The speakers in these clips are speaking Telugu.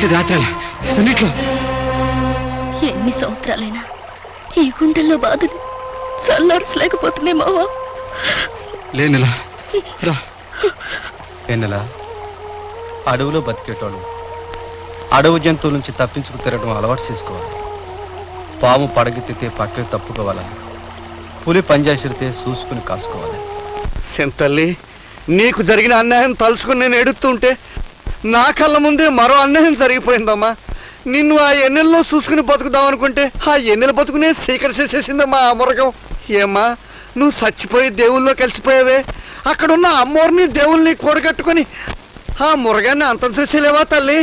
ఇలాంటి రాత్రాల సన్నిట్లో ఎన్ని సంవత్సరాలైనా ఈ గుండెల్లో బాధలు చల్లార్చలేకపోతున్నాయి మావా. లేనెలా రా. ఏనెలా అడవిలో బతికేటోళ్ళు అడవి జంతువుల నుంచి తప్పించుకు తిరగడం అలవాటు చేసుకోవాలి. పాము పడగెత్తితే పక్కకి తప్పుకోవాలి. పులి పంజాసిరితే చూసుకుని కాసుకోవాలి. సెంతల్లి, నీకు జరిగిన అన్యాయం తలుచుకుని నేను ఎడుతుంటే నా కళ్ళ ముందే మరో అన్యాయం జరిగిపోయిందమ్మా. నిన్ను ఆ ఎన్నెల్లో చూసుకుని బతుకుదాం అనుకుంటే ఆ ఎన్నెల బతుకునే సేకరిసేసేసిందమ్మా ఆ మురగం. ఏమ్మా, నువ్వు చచ్చిపోయి దేవుల్లో కలిసిపోయావే, అక్కడున్న అమ్మోరిని దేవుల్ని కూడగట్టుకొని ఆ మురగాన్ని అంతం చేసేలేవా తల్లి?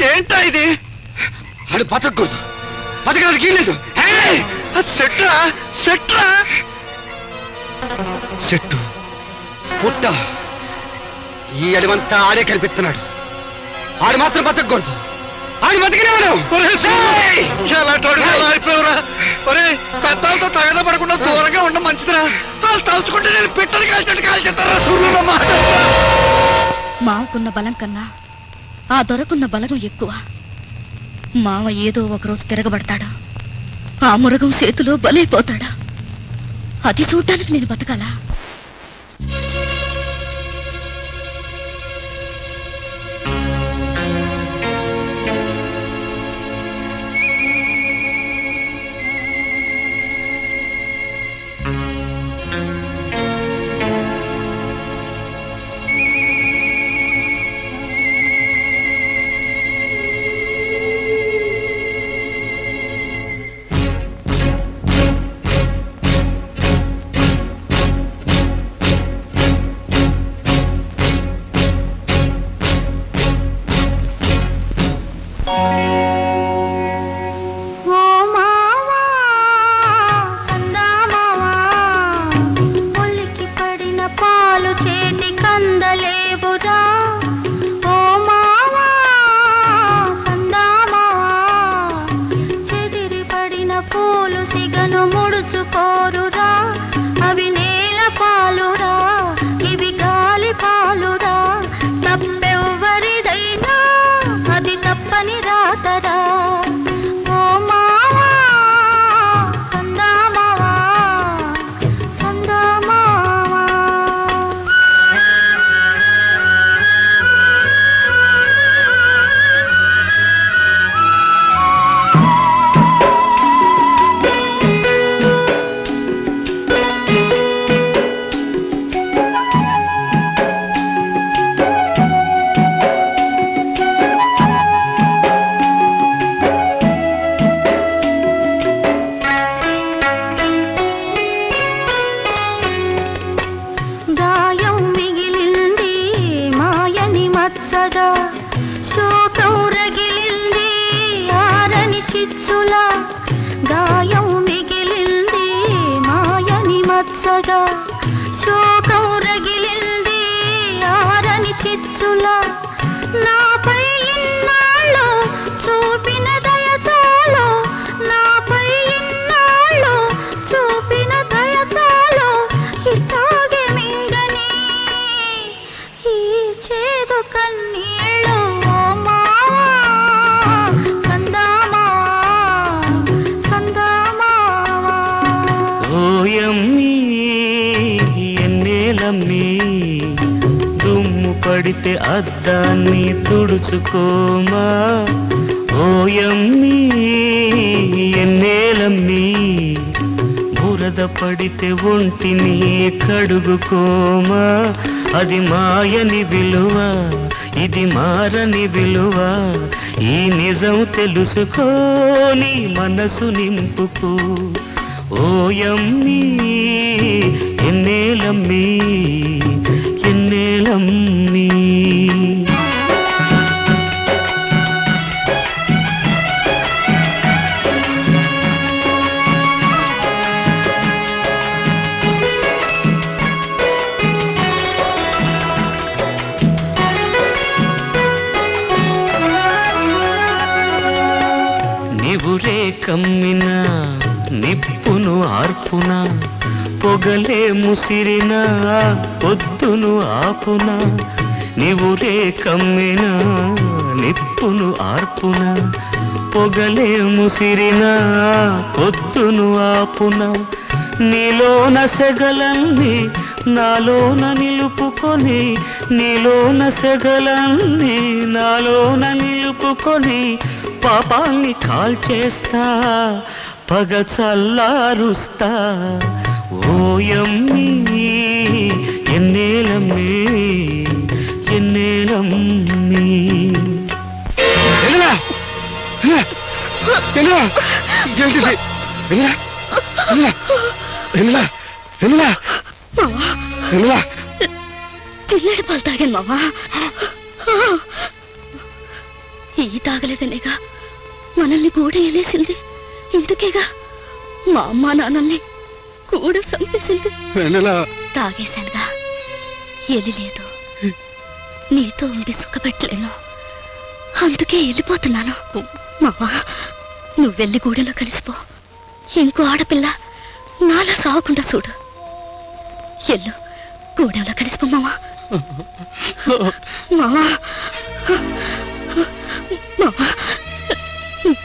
ఏంటా ఇది? అది బతకూడదు, బతకడానికి లేదు. చెట్టు పుట్ట ఈ అడివంతా ఆడే కనిపిస్తున్నాడు. ఆడు మాత్రం బతకూడదు, ఆడు బతికినేవాడు. పెద్దలతో తగద పడకుండా దూరంగా ఉండడం మంచిదిరా. వాళ్ళు తలుచుకుంటే నేను పిట్టలు కాల్చేస్తారా? మావకున్న బలం కన్నా ఆ దొరకున్న బలగం ఎక్కువ. మావ ఏదో ఒకరోజు తిరగబడతాడా, ఆ మురగం చేతిలో బలైపోతాడా? అది చూడ్డానికి నేను బతకాలా? పడితే అద్దాన్ని తుడుచుకోమా ఓయమ్మీ ఎన్నేలమ్మీ బురద పడితే ఒంటిని కడుగుకోమా అది మాయని విలువ ఇది మారని విలువ ఈ నిజం తెలుసుకోని మనసు నింపుకో ఓయమ్మీ ఎన్నేలమ్మీ ఎన్నేలమ్మీ నివురే కమ్మిన నిప్పును ఆర్పున పొగలే ముసిరిన పొద్దును ఆపున నివురే కమ్మిన నిప్పును ఆర్పున పొగలే ముసిరిన పొద్దును ఆపున నీలోన సెగలన్నీ నాలోన నిలుపుకొని నీలోన సెగలన్నీ నాలోన నిలుపుకొని పాపాన్ని కాల్చేస్తా పగ చల్లారుస్తా ఓయమ్మీ ఎన్నేలమ్మీ ఎన్నేలమ్మీ చిల్లడి పాలు తాగాను మావా ఈ తాగలేదనేగా మనల్ని కూడా ఏలేసింది ఇందుకేగా మా అమ్మా నాన్నల్ని కూడా చంపేసింది తాగేశానుగా ఎలి లేదు నీతో ఉండి సుఖపెట్టలేను అందుకే వెళ్ళిపోతున్నాను మావా నువ్వెళ్ళి గూడెలో కలిసిపో ఇంకో ఆడపిల్ల నాలా సావకుండా చూడు ఎల్లు గూడెంలో కలిసిపో మావా మావా మావా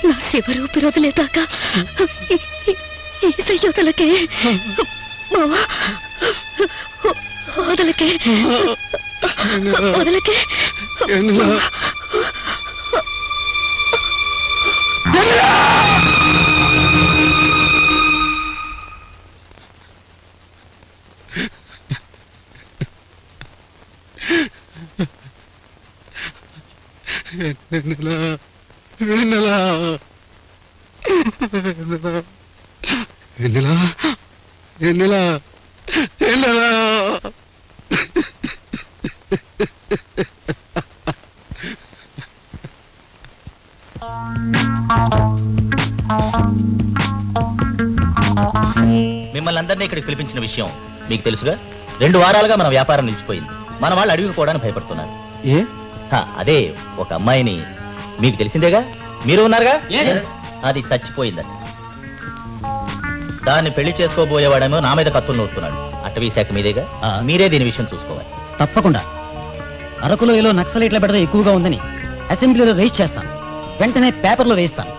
నా శివరు ఊపిరొదిలేదాకా ఈసయ్యోదలకే మావా వదలకే వదలకే మిమ్మల్ని అందరినీ ఇక్కడికి పిలిపించిన విషయం మీకు తెలుసుగా 2 వారాలుగా మన వ్యాపారం నిలిచిపోయింది మన వాళ్ళు అడవికి పోవడానికి భయపడుతున్నారు అదే ఒక అమ్మాయిని మీకు తెలిసిందేగా మీరు ఉన్నారుగా అది చచ్చిపోయిందని దాన్ని పెళ్లి చేసుకోబోయేవాడేమో నా మీద కత్తులు నూరుతున్నాడు అటవీ శాఖ మీదేగా మీరే దీని విషయం చూసుకోవాలి తప్పకుండా అరకులో ఏలో నక్సలైట్ల బెడద ఎక్కువగా ఉందని అసెంబ్లీలో రైజ్ చేస్తాను వెంటనే పేపర్లో వేస్తాను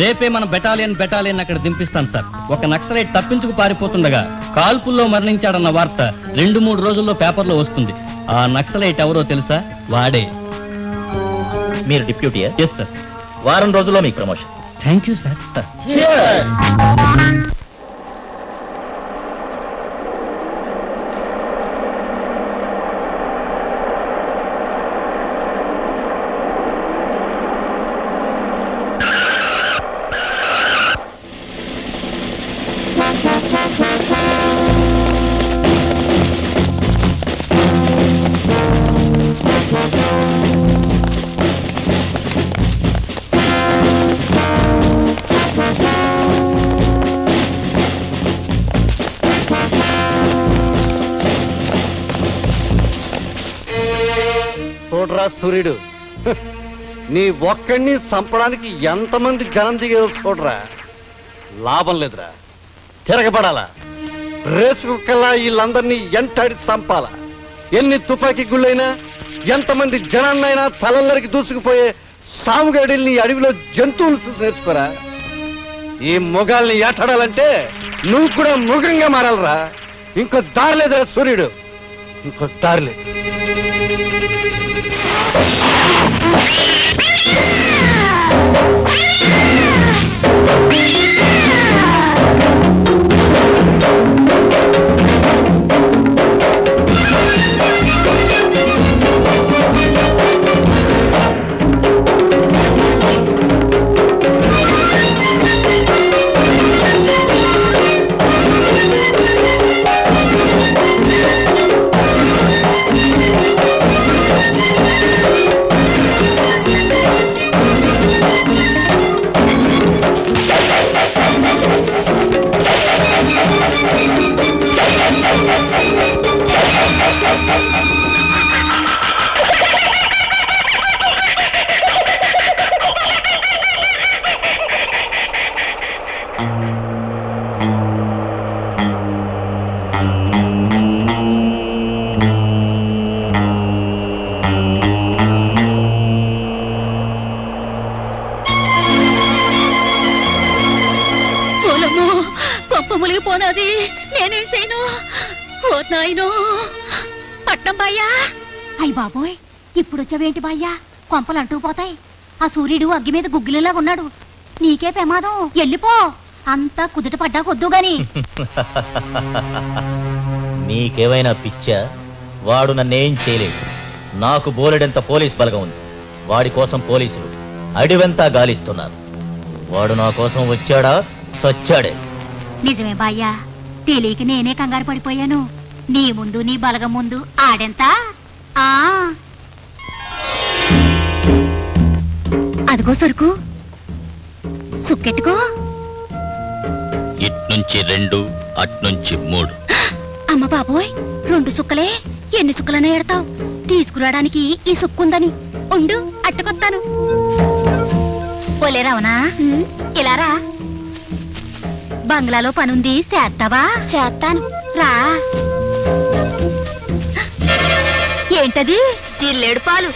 రేపే మన బెటాలియన్ అక్కడ దింపిస్తాం సార్ ఒక నక్సలైట్ తప్పించుకు పారిపోతుండగా కాల్పుల్లో మరణించాడన్న వార్త 2-3 రోజుల్లో పేపర్లో వస్తుంది ఆ నక్సలైట్ ఎవరో తెలుసా వాడే మీరు డిప్యూటీయా ఎస్ సార్ వారం రోజుల్లో మీకు ప్రమోషన్ థ్యాంక్ యూ సార్ సూర్యుడు నీ ఒక్కడిని చంపడానికి ఎంతమంది జనం దిగేదో చూడరా లాభం లేదురా తిరగబడాలా రేసు కుక్కల్లా వీళ్ళందరినీ ఎంటాడి చంపాలా ఎన్ని తుపాకీ గుళ్ళైనా ఎంతమంది జనాన్నైనా తలల్లరికి దూసుకుపోయే సాముగడిల్ని అడవిలో జంతువులు చూసి నేర్చుకోరా ఈ మొగాల్ని ఏటాడాలంటే నువ్వు కూడా మృగంగా మారాలరా ఇంకో దారి లేదురా సూర్యుడు ఇంకో దారిలేదు. ములిగిపోనాది నేనేం చేయను. ఓ నాయనో పట్నం బాయ్యా. అయ్య బాబోయ్, ఇప్పుడు వచ్చావేంటి బాయ్యా? కొంపలు అంటుకుపోతాయి. ఆ సూర్యుడు అగ్గి మీద గుగ్గిలిలా ఉన్నాడు. నీకే ప్రమాదం, వెళ్ళిపో. అంతా కుదుట పడ్డా కొద్దు గాని. నీకేమైనా పిచ్చా? వాడు నన్నేం చేయలేడు. నాకు బోలెడంత పోలీస్ బలగం ఉంది. వాడి కోసం పోలీసులు అడివంతా గాలిస్తున్నారు. వాడు నా కోసం వచ్చాడా చచ్చాడే. నిజమే బాయ్యా, తెలియక నేనే కంగారు పడిపోయాను. నీ ముందు నీ బలగం ముందు ఆడెంత. అదిగో సరుకు, సుక్కెట్టుకో. ఇట్నుంచి 2, అట్నుంచి 3. అమ్మ బాబోయ్, 2 సుక్కలే? ఎన్ని సుక్కలనే ఎడతావు? తీసుకురావడానికి ఈ సుక్కుందని. ఉండు, అట్టుకొత్తాను. పోలే రావనా, ఇలారా. బంగ్లాలో పనుంది, చేస్తావా? చేస్తాను, రా. ఏంటది? జిల్లేడు పాలు.